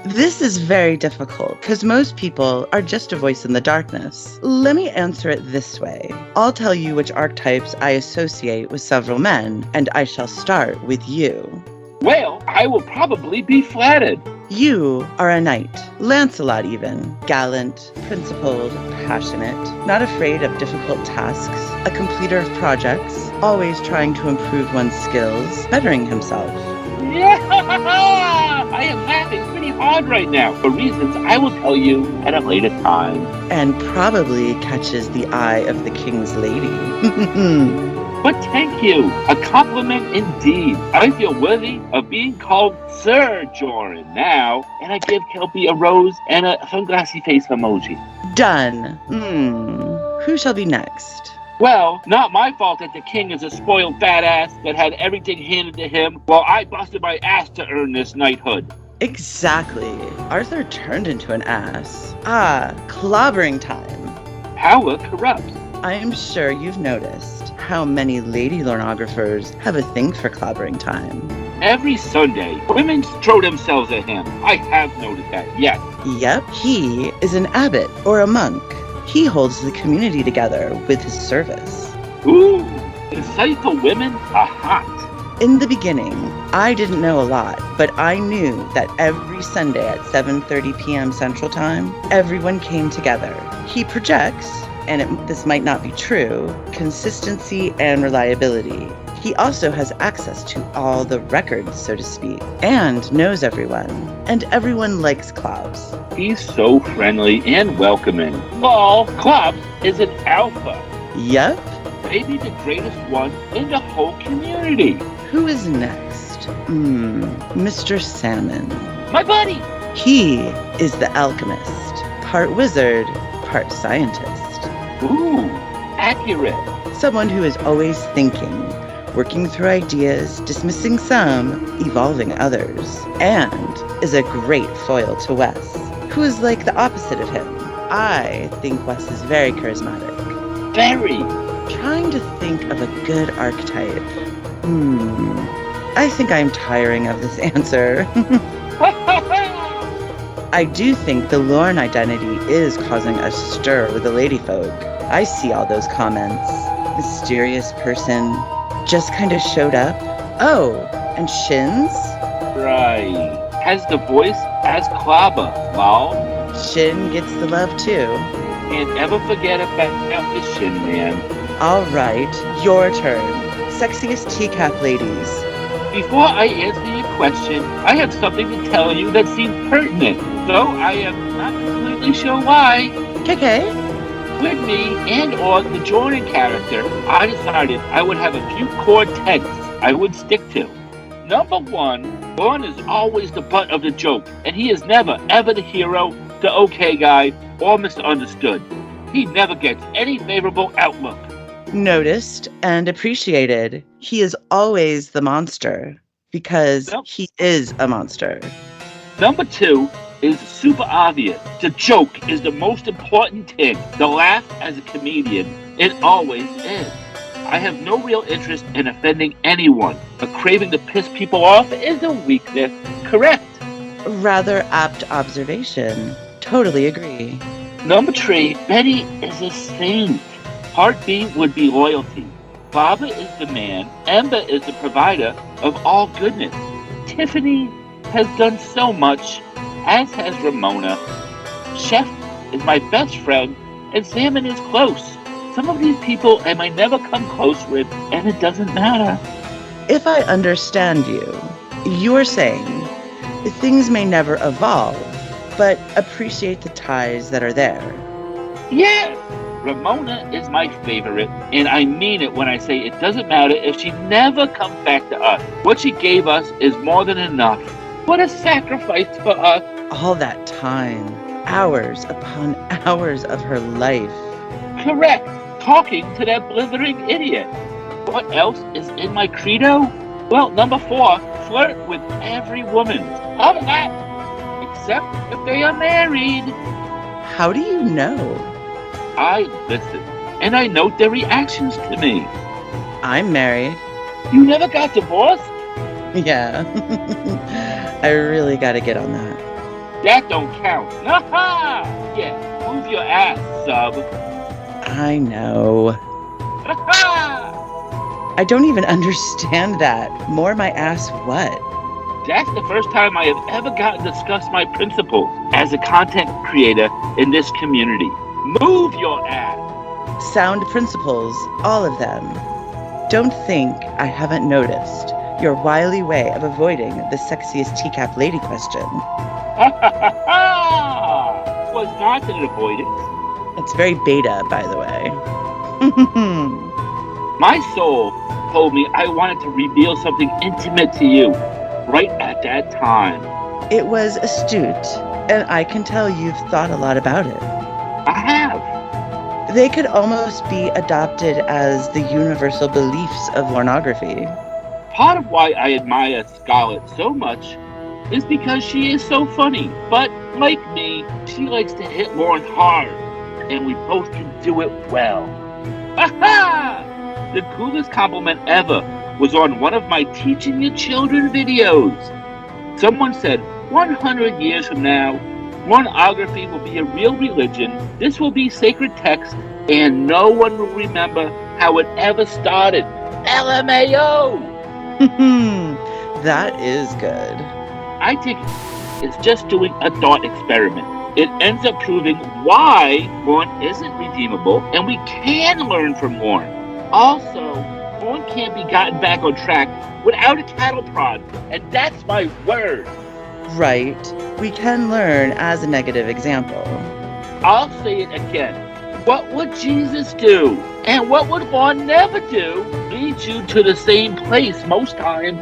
This is very difficult because most people are just a voice in the darkness. Let me answer it this way. I'll tell you which archetypes I associate with several men, and I shall start with you. Well, I will probably be flattered. You are a knight, Lancelot even, gallant, principled, passionate, not afraid of difficult tasks, a completer of projects, always trying to improve one's skills, bettering himself. Yeah! I am laughing pretty hard right now for reasons I will tell you at a later time. And probably catches the eye of the king's lady. But thank you. A compliment indeed. I feel worthy of being called Sir Jorrun now, and I give Kelpie a rose and a sunglassy face emoji. Done. Who shall be next? Well, not my fault that the king is a spoiled badass that had everything handed to him while I busted my ass to earn this knighthood. Exactly. Arthur turned into an ass. Clobbering time. Power corrupts. I am sure you've noticed how many lady lornographers have a thing for clobbering time. Every Sunday, women throw themselves at him. I have noticed that, yes. Yep, he is an abbot or a monk. He holds the community together with his service. Ooh, insightful women are hot. In the beginning, I didn't know a lot, but I knew that every Sunday at 7:30 p.m. Central Time, everyone came together. He projects, and this might not be true, consistency and reliability. He also has access to all the records, so to speak, and knows everyone. And everyone likes Klobbs. He's so friendly and welcoming. Well, Klobbs is an alpha. Yep. Maybe the greatest one in the whole community. Who is next? Mr. Salmon. My buddy! He is the alchemist. Part wizard, part scientist. Ooh, accurate. Someone who is always thinking, working through ideas, dismissing some, evolving others, and is a great foil to Wes, who is like the opposite of him. I think Wes is very charismatic. Very. Trying to think of a good archetype. I think I'm tiring of this answer. I do think the Lorne identity is causing a stir with the ladyfolk. I see all those comments. Mysterious person, just kind of showed up. Oh, and Shins? Right. Has the voice as Klaba, lol. Shin gets the love too. Can't ever forget about the Shin Man. All right, your turn. Sexiest teacup ladies. Before I answer your question, I have something to tell you that seems pertinent, though I am not completely sure why. KK? With me and or the Jorrun character, I decided I would have a few core tenets I would stick to. Number one, Jorrun is always the butt of the joke, and he is never ever the hero, the okay guy, or misunderstood. He never gets any favorable outlook. Noticed and appreciated. He is always the monster because he is a monster. Number two is super obvious. The joke is the most important thing. The laugh as a comedian, it always is. I have no real interest in offending anyone. A craving to piss people off is a weakness. Correct. Rather apt observation. Totally agree. Number three, Betty is a saint. Part B would be loyalty. Baba is the man. Ember is the provider of all goodness. Tiffany has done so much, as has Ramona. Chef is my best friend, and Salmon is close. Some of these people I might never come close with, and it doesn't matter. If I understand you, you're saying things may never evolve, but appreciate the ties that are there. Yeah! Ramona is my favorite, and I mean it when I say it doesn't matter if she never comes back to us. What she gave us is more than enough. What a sacrifice for us. All that time, hours upon hours of her life. Correct. Talking to that blithering idiot. What else is in my credo? Well, number four, flirt with every woman. All that, except if they are married. How do you know? I listen, and I note their reactions to me. I'm married. You never got divorced? Yeah. I really gotta get on that. That don't count. Ha! Yeah, move your ass, sub. I know. Ha! I don't even understand that. More my ass what? That's the first time I have ever gotten to discuss my principles as a content creator in this community. Move your ass. Sound principles, all of them. Don't think I haven't noticed your wily way of avoiding the sexiest teacup lady question. Was not an avoidance. It's very beta, by the way. My soul told me I wanted to reveal something intimate to you right at that time. It was astute, and I can tell you've thought a lot about it. I have. They could almost be adopted as the universal beliefs of pornography. Part of why I admire Scarlett so much is because she is so funny. But like me, she likes to hit Lauren hard, and we both can do it well. Aha! The coolest compliment ever was on one of my Teaching Your Children videos. Someone said, 100 years from now, pornography will be a real religion, this will be sacred text, and no one will remember how it ever started. LMAO! That is good. I think it's just doing a thought experiment. It ends up proving why porn isn't redeemable, and we can learn from porn. Also, porn can't be gotten back on track without a cattle prod, and that's my word. Right. We can learn as a negative example. I'll say it again. What would Jesus do? And what would porn never do? Lead you to the same place most times.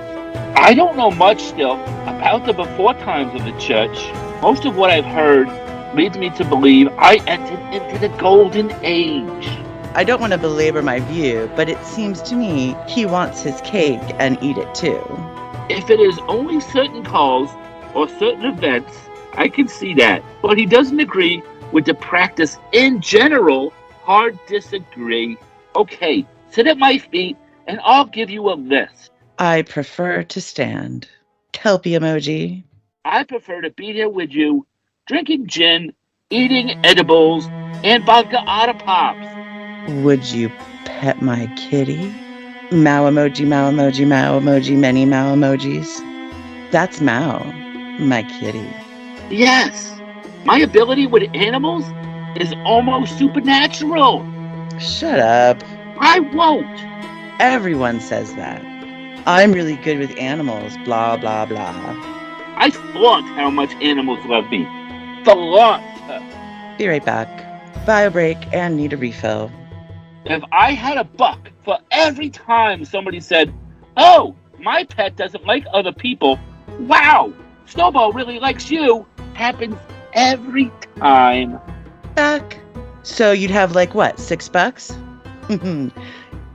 I don't know much still about the before times of the church. Most of what I've heard leads me to believe I entered into the golden age. I don't want to belabor my view, but it seems to me he wants his cake and eat it too. If it is only certain calls or certain events, I can see that. But he doesn't agree with the practice in general. Hard disagree. Okay, sit at my feet and I'll give you a list. I prefer to stand. Kelpie emoji. I prefer to be there with you, drinking gin, eating edibles, and vodka otter pops. Would you pet my kitty? Mao emoji, Mao emoji, Mao emoji, many Mao emojis. That's Mao, my kitty. Yes, my ability with animals is almost supernatural. Shut up. I won't. Everyone says that. I'm really good with animals, blah, blah, blah. I flaunt how much animals love me. Flaunt. Be right back. Bio break and need a refill. If I had a buck for every time somebody said, oh, my pet doesn't like other people, wow, Snowball really likes you, happens every time. Back. So you'd have like what, $6?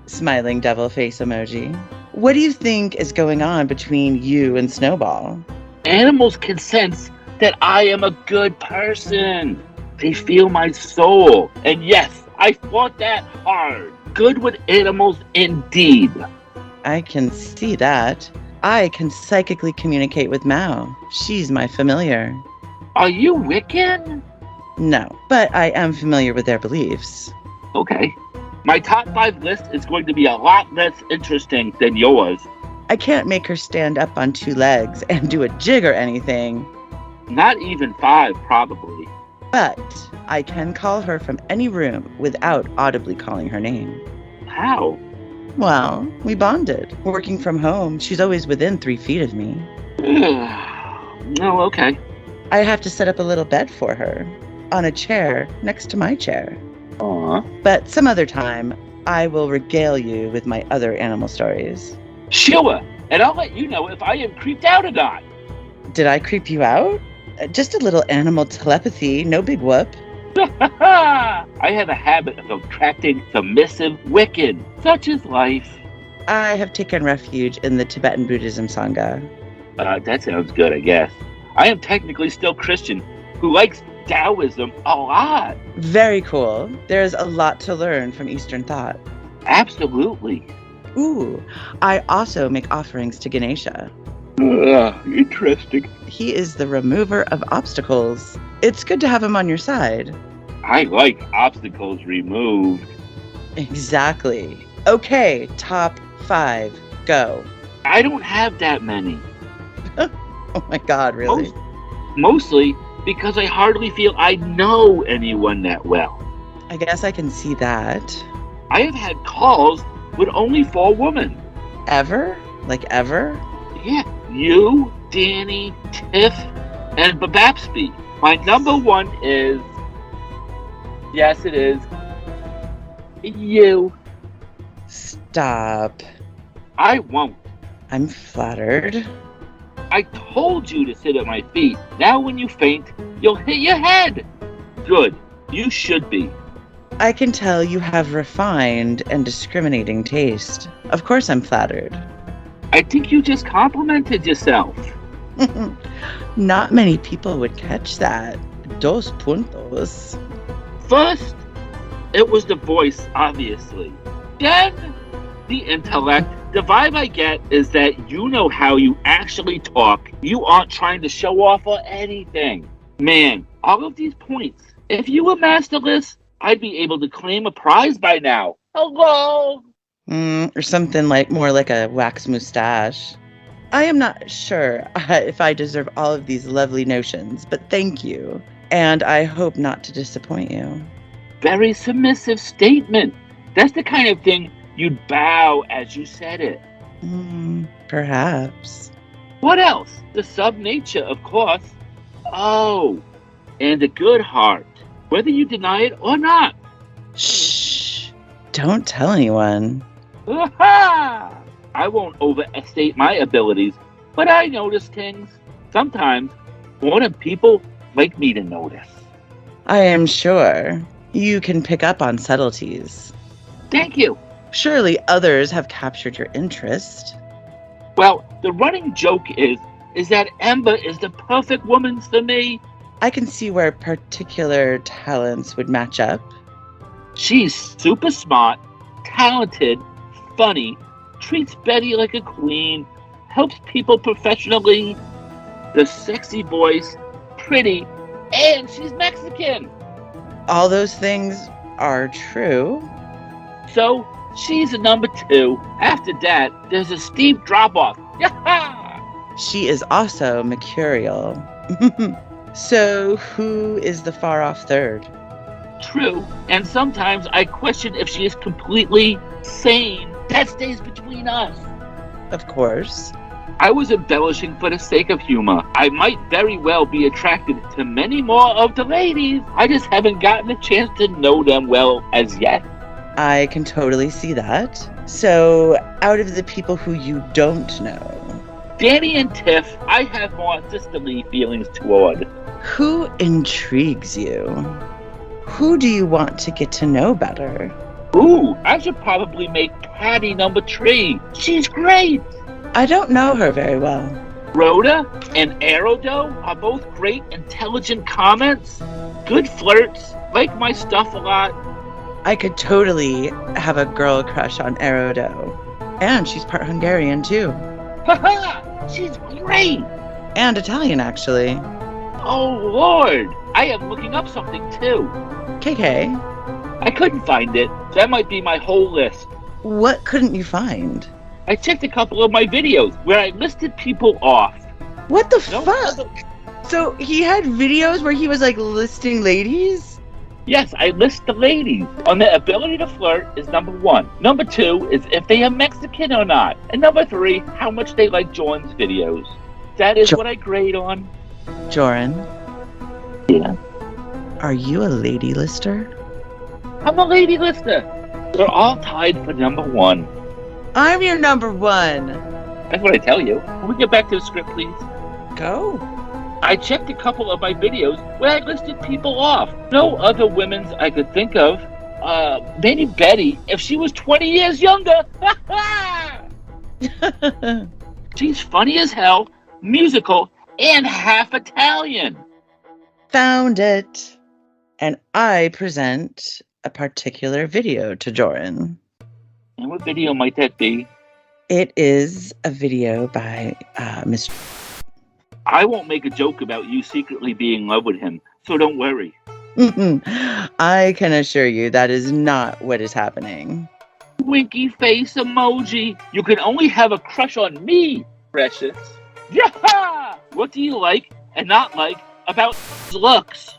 Smiling devil face emoji. What do you think is going on between you and Snowball? Animals can sense that I am a good person. They feel my soul. And yes, I fought that hard. Good with animals indeed. I can see that. I can psychically communicate with Mao. She's my familiar. Are you Wiccan? No, but I am familiar with their beliefs. Okay. My top 5 list is going to be a lot less interesting than yours. I can't make her stand up on 2 legs and do a jig or anything. Not even 5, probably. But I can call her from any room without audibly calling her name. How? Well, we bonded. Working from home, she's always within 3 feet of me. Oh, okay. I have to set up a little bed for her on a chair next to my chair. Aw. But some other time, I will regale you with my other animal stories. Sure, and I'll let you know if I am creeped out or not. Did I creep you out? Just a little animal telepathy, no big whoop. I have a habit of attracting submissive Wiccan. Such is life. I have taken refuge in the Tibetan Buddhism Sangha. That sounds good, I guess. I am technically still Christian, who likes Taoism a lot. Very cool. There's a lot to learn from Eastern thought. Absolutely. Ooh, I also make offerings to Ganesha. Interesting. He is the remover of obstacles. It's good to have him on your side. I like obstacles removed. Exactly. Okay, top 5. Go. I don't have that many. Oh my God, really? Mostly because I hardly feel I know anyone that well. I guess I can see that. I have had calls with only 4 women. Ever? Like ever? Yeah, you, Danny, Tiff, and Babapsby. My number 1 is... Yes, it is. You. Stop. I won't. I'm flattered. I told you to sit at my feet. Now when you faint, you'll hit your head. Good. You should be. I can tell you have refined and discriminating taste. Of course I'm flattered. I think you just complimented yourself. Not many people would catch that. 2 puntos. First, it was the voice, obviously. Then, the intellect. The vibe I get is that you know how you actually talk. You aren't trying to show off or anything. Man, all of these points. If you were masterless, I'd be able to claim a prize by now. Hello? Or something more like a wax mustache. I am not sure if I deserve all of these lovely notions, but thank you. And I hope not to disappoint you. Very submissive statement. That's the kind of thing you'd bow as you said it. Perhaps. What else? The sub-nature, of course. Oh, and a good heart, whether you deny it or not. Shh. Don't tell anyone. Aha! I won't overstate my abilities, but I notice things. Sometimes more than people like me to notice. I am sure you can pick up on subtleties. Thank you. Surely others have captured your interest. Well, the running joke is that Ember is the perfect woman for me. I can see where particular talents would match up. She's super smart, talented, funny, treats Betty like a queen, helps people professionally, the sexy voice, pretty, and she's Mexican. All those things are true. So, she's a number 2. After that, there's a steep drop-off. Yaha! She is also mercurial. So, who is the far-off third? True, and sometimes I question if she is completely sane. That stays between us. Of course. I was embellishing for the sake of humor. I might very well be attracted to many more of the ladies. I just haven't gotten a chance to know them well as yet. I can totally see that. So, out of the people who you don't know, Danny and Tiff, I have more sisterly feelings toward. who intrigues you? Who do you want to get to know better? Ooh, I should probably make Patty number 3. She's great. I don't know her very well. Rhoda and Aerodo are both great, intelligent comments. Good flirts, like my stuff a lot. I could totally have a girl crush on Aerodo. And she's part Hungarian too. Haha! She's great! And Italian, actually. Oh, Lord! I am looking up something, too. KK, I couldn't find it. That might be my whole list. what couldn't you find? I checked a couple of my videos where I listed people off. What the No fuck? other- So he had videos where he was listing ladies? Yes, I list the ladies. On their ability to flirt is number 1. Number 2 is if they are Mexican or not. And number 3, how much they like Jorrun's videos. That is what I grade on. Jorrun, Yeah. are you a lady lister? I'm a lady lister. They're all tied for number 1. I'm your number 1. That's what I tell you. Can we get back to the script, please? Go. I checked a couple of my videos where I listed people off. No other women's I could think of. Maybe Betty, if she was 20 years younger. She's funny as hell, musical, and half Italian. Found it. And I present a particular video to Jorrun. And what video might that be? It is a video by Mr. I won't make a joke about you secretly being in love with him, so don't worry. I can assure you that is not what is happening. Winky face emoji. You can only have a crush on me, precious. Yeah! What do you like and not like about his looks?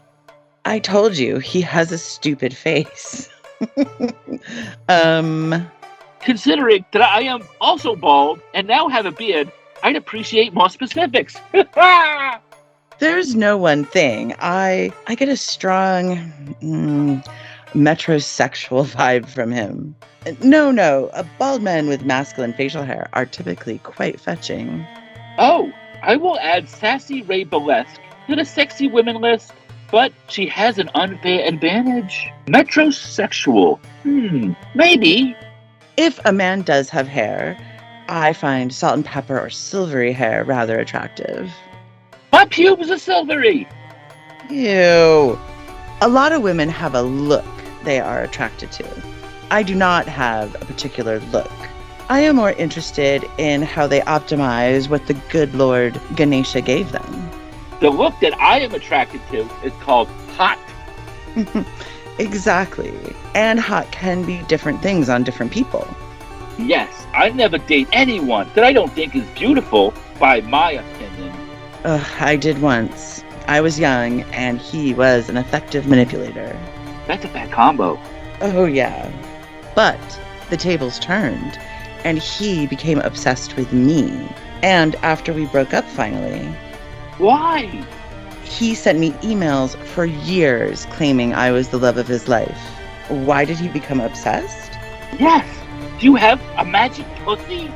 I told you, he has a stupid face. Considering that I am also bald and now have a beard, I'd appreciate more specifics. There's no one thing. I get a strong metrosexual vibe from him. No, bald men with masculine facial hair are typically quite fetching. Oh, I will add Sassy Ray Burlesque to the sexy women list, but she has an unfair advantage. Metrosexual. Maybe. If a man does have hair, I find salt and pepper or silvery hair rather attractive. My pubes are silvery. Ew. A lot of women have a look they are attracted to. I do not have a particular look. I am more interested in how they optimize what the good Lord Ganesha gave them. The look that I am attracted to is called hot. Exactly. And hot can be different things on different people. Yes, I never date anyone that I don't think is beautiful, by my opinion. I did once. I was young, and he was an effective manipulator. That's a bad combo. Oh, yeah. But the tables turned, and he became obsessed with me. And after we broke up finally... Why? He sent me emails for years claiming I was the love of his life. Why did he become obsessed? Yes. Do you have a magic pussy?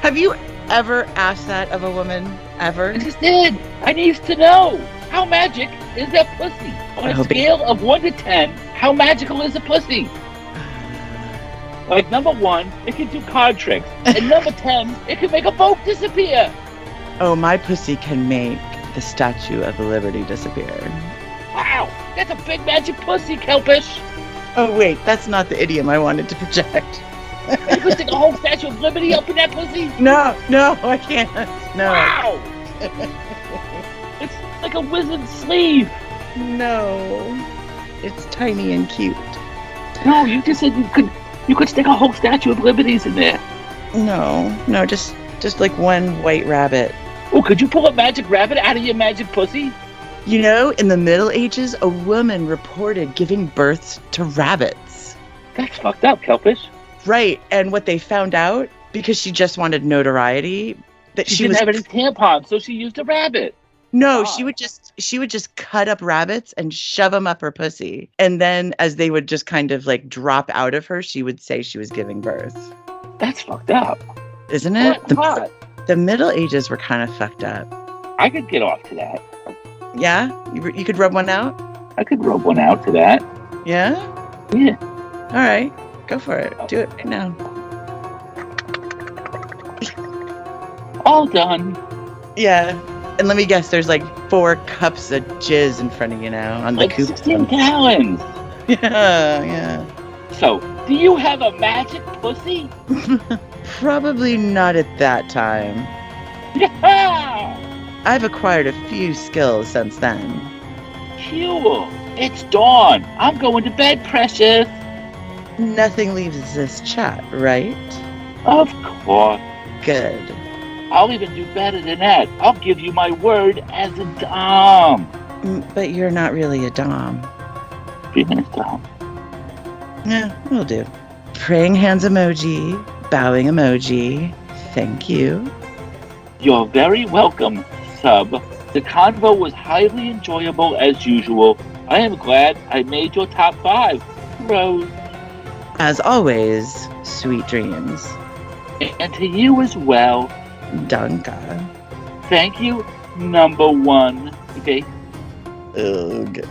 Have you ever asked that of a woman? Ever? I just did. I need to know. How magic is that pussy? On a scale of 1 to 10, how magical is a pussy? Like, number 1, it can do card tricks. And number 10, it can make a boat disappear. Oh, my pussy can make the Statue of Liberty disappear. Wow, that's a big magic pussy, Kelpish. Oh, wait, that's not the idiom I wanted to project. You could stick a whole Statue of Liberty up in that pussy? No, I can't. No. Wow. It's like a wizard's sleeve. No. It's tiny and cute. No, you just said you could stick a whole Statue of Liberties in there. No, just like one white rabbit. Oh, could you pull a magic rabbit out of your magic pussy? You know, in the Middle Ages, a woman reported giving birth to rabbits. That's fucked up, Kelpish. Right, and what they found out, because she just wanted notoriety, that she didn't have any tampons, so she used a rabbit. No, she would just cut up rabbits and shove them up her pussy. And then as they would just kind of like drop out of her, she would say she was giving birth. That's fucked up. Isn't it? The Middle Ages were kind of fucked up. I could get off to that. Yeah? You could rub one out? I could rub one out to that. Yeah? Yeah. All right. Go for it. Do it right now. All done. Yeah. And let me guess, there's like 4 cups of jizz in front of you now on the like coop. 16 gallons. Yeah. So, do you have a magic pussy? Probably not at that time. Yeah! I've acquired a few skills since then. Cool. It's dawn. I'm going to bed, precious. Nothing leaves this chat, right? Of course. Good. I'll even do better than that. I'll give you my word as a dom. But you're not really a dom. Being a dom. Yeah, will do. Praying hands emoji, bowing emoji. Thank you. You're very welcome, sub. The convo was highly enjoyable as usual. I am glad I made your top 5. Rose. As always, sweet dreams. And to you as well. Danka. Thank you, number 1. Okay. Ugh.